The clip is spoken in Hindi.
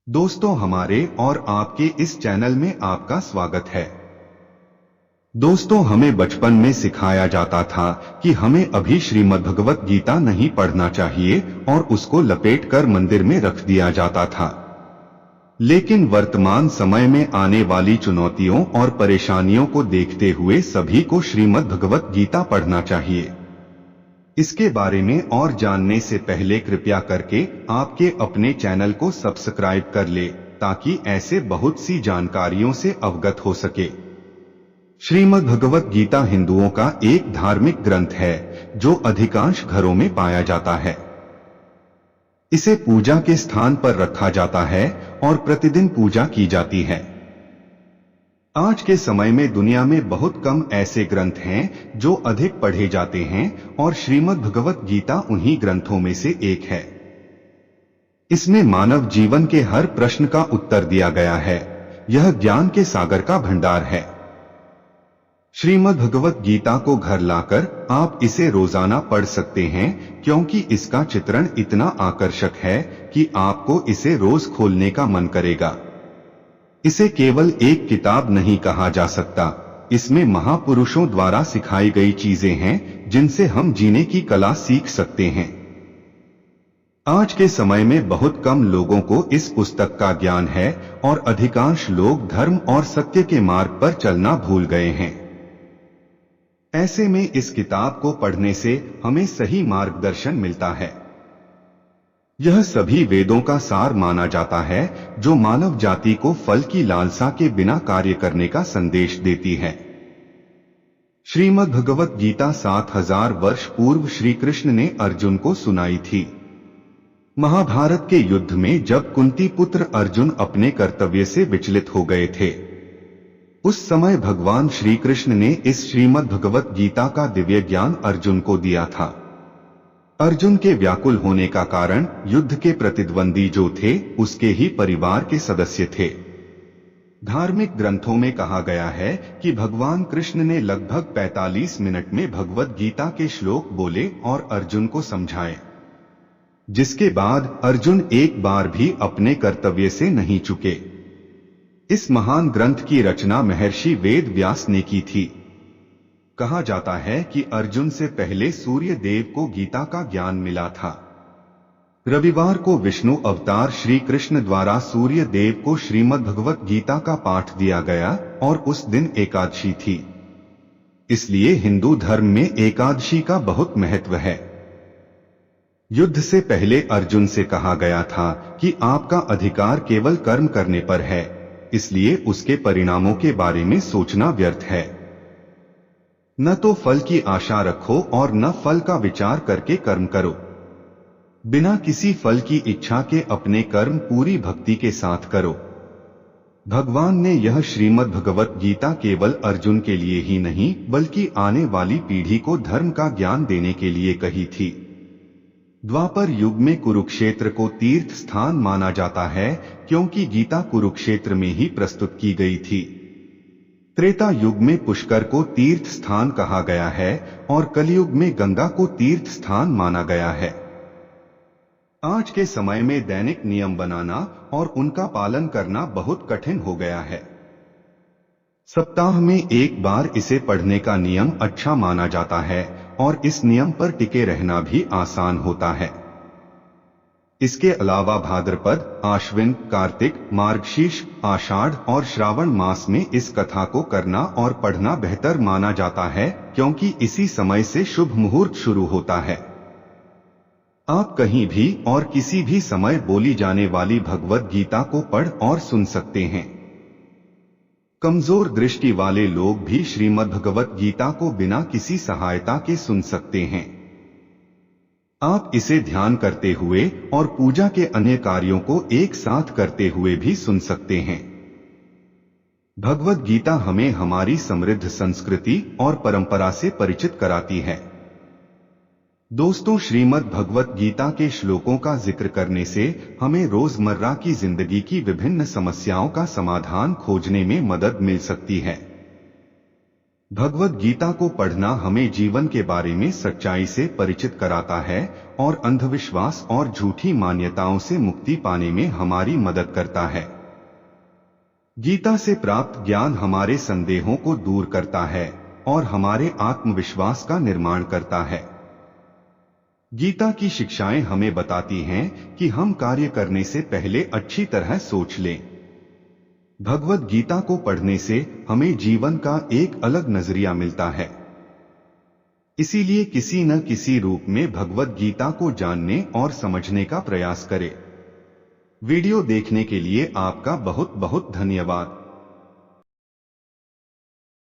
दोस्तों, हमारे और आपके इस चैनल में आपका स्वागत है। दोस्तों, हमें बचपन में सिखाया जाता था कि हमें अभी श्रीमद्भगवत गीता नहीं पढ़ना चाहिए और उसको लपेटकर मंदिर में रख दिया जाता था। लेकिन वर्तमान समय में आने वाली चुनौतियों और परेशानियों को देखते हुए सभी को श्रीमद्भगवत गीता पढ़ना चाहिए। इसके बारे में और जानने से पहले कृपया करके आपके अपने चैनल को सब्सक्राइब कर ले, ताकि ऐसे बहुत सी जानकारियों से अवगत हो सके। श्रीमद्भगवत गीता हिंदुओं का एक धार्मिक ग्रंथ है जो अधिकांश घरों में पाया जाता है। इसे पूजा के स्थान पर रखा जाता है और प्रतिदिन पूजा की जाती है। आज के समय में दुनिया में बहुत कम ऐसे ग्रंथ हैं जो अधिक पढ़े जाते हैं और श्रीमद्भगवत गीता उन्हीं ग्रंथों में से एक है। इसमें मानव जीवन के हर प्रश्न का उत्तर दिया गया है। यह ज्ञान के सागर का भंडार है। श्रीमद्भगवत गीता को घर लाकर आप इसे रोजाना पढ़ सकते हैं, क्योंकि इसका चित्रण इतना आकर्षक है कि आपको इसे रोज खोलने का मन करेगा। इसे केवल एक किताब नहीं कहा जा सकता। इसमें महापुरुषों द्वारा सिखाई गई चीजें हैं जिनसे हम जीने की कला सीख सकते हैं। आज के समय में बहुत कम लोगों को इस पुस्तक का ज्ञान है और अधिकांश लोग धर्म और सत्य के मार्ग पर चलना भूल गए हैं। ऐसे में इस किताब को पढ़ने से हमें सही मार्गदर्शन मिलता है। यह सभी वेदों का सार माना जाता है, जो मानव जाति को फल की लालसा के बिना कार्य करने का संदेश देती है। श्रीमद्भगवत गीता 7000 वर्ष पूर्व श्री कृष्ण ने अर्जुन को सुनाई थी। महाभारत के युद्ध में जब कुंती पुत्र अर्जुन अपने कर्तव्य से विचलित हो गए थे, उस समय भगवान श्री कृष्ण ने इस श्रीमद्भगवत गीता का दिव्य ज्ञान अर्जुन को दिया था। अर्जुन के व्याकुल होने का कारण युद्ध के प्रतिद्वंदी जो थे उसके ही परिवार के सदस्य थे। धार्मिक ग्रंथों में कहा गया है कि भगवान कृष्ण ने लगभग 45 मिनट में भगवद गीता के श्लोक बोले और अर्जुन को समझाए, जिसके बाद अर्जुन एक बार भी अपने कर्तव्य से नहीं चुके। इस महान ग्रंथ की रचना महर्षि वेद व्यास ने की थी। कहा जाता है कि अर्जुन से पहले सूर्य देव को गीता का ज्ञान मिला था। रविवार को विष्णु अवतार श्री कृष्ण द्वारा सूर्य देव को श्रीमद्भगवत गीता का पाठ दिया गया और उस दिन एकादशी थी। इसलिए हिंदू धर्म में एकादशी का बहुत महत्व है। युद्ध से पहले अर्जुन से कहा गया था कि आपका अधिकार केवल कर्म करने पर है, इसलिए उसके परिणामों के बारे में सोचना व्यर्थ है। न तो फल की आशा रखो और न फल का विचार करके कर्म करो। बिना किसी फल की इच्छा के अपने कर्म पूरी भक्ति के साथ करो। भगवान ने यह श्रीमद्भगवत गीता केवल अर्जुन के लिए ही नहीं बल्कि आने वाली पीढ़ी को धर्म का ज्ञान देने के लिए कही थी। द्वापर युग में कुरुक्षेत्र को तीर्थ स्थान माना जाता है, क्योंकि गीता कुरुक्षेत्र में ही प्रस्तुत की गई थी। त्रेता युग में पुष्कर को तीर्थ स्थान कहा गया है और कलयुग में गंगा को तीर्थ स्थान माना गया है। आज के समय में दैनिक नियम बनाना और उनका पालन करना बहुत कठिन हो गया है। सप्ताह में एक बार इसे पढ़ने का नियम अच्छा माना जाता है और इस नियम पर टिके रहना भी आसान होता है। इसके अलावा भाद्रपद, आश्विन, कार्तिक, मार्गशीर्ष, आषाढ़ और श्रावण मास में इस कथा को करना और पढ़ना बेहतर माना जाता है, क्योंकि इसी समय से शुभ मुहूर्त शुरू होता है। आप कहीं भी और किसी भी समय बोली जाने वाली भगवद गीता को पढ़ और सुन सकते हैं। कमजोर दृष्टि वाले लोग भी श्रीमद्भगवत गीता को बिना किसी सहायता के सुन सकते हैं। आप इसे ध्यान करते हुए और पूजा के अन्य कार्यों को एक साथ करते हुए भी सुन सकते हैं। भगवद गीता हमें हमारी समृद्ध संस्कृति और परंपरा से परिचित कराती है। दोस्तों, श्रीमद् भगवत गीता के श्लोकों का जिक्र करने से हमें रोजमर्रा की जिंदगी की विभिन्न समस्याओं का समाधान खोजने में मदद मिल सकती है। भगवद गीता को पढ़ना हमें जीवन के बारे में सच्चाई से परिचित कराता है और अंधविश्वास और झूठी मान्यताओं से मुक्ति पाने में हमारी मदद करता है। गीता से प्राप्त ज्ञान हमारे संदेहों को दूर करता है और हमारे आत्मविश्वास का निर्माण करता है। गीता की शिक्षाएं हमें बताती हैं कि हम कार्य करने से पहले अच्छी तरह सोच लें। भगवद गीता को पढ़ने से हमें जीवन का एक अलग नजरिया मिलता है। इसीलिए किसी न किसी रूप में भगवद गीता को जानने और समझने का प्रयास करें। वीडियो देखने के लिए आपका बहुत बहुत धन्यवाद।